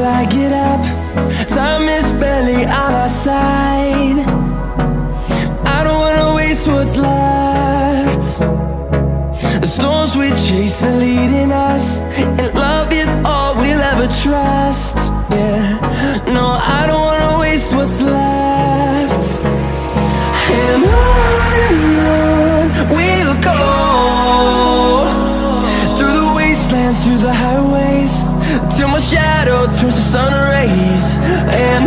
I get up. Time is barely on our side. I don't wanna waste what's left. The storms we chase are leading us, and love is all we'll ever trust. Yeah, no, I don't wanna waste what's left. And on we'll go, through the wastelands, through the highways, till my shadow turns to sun rays. And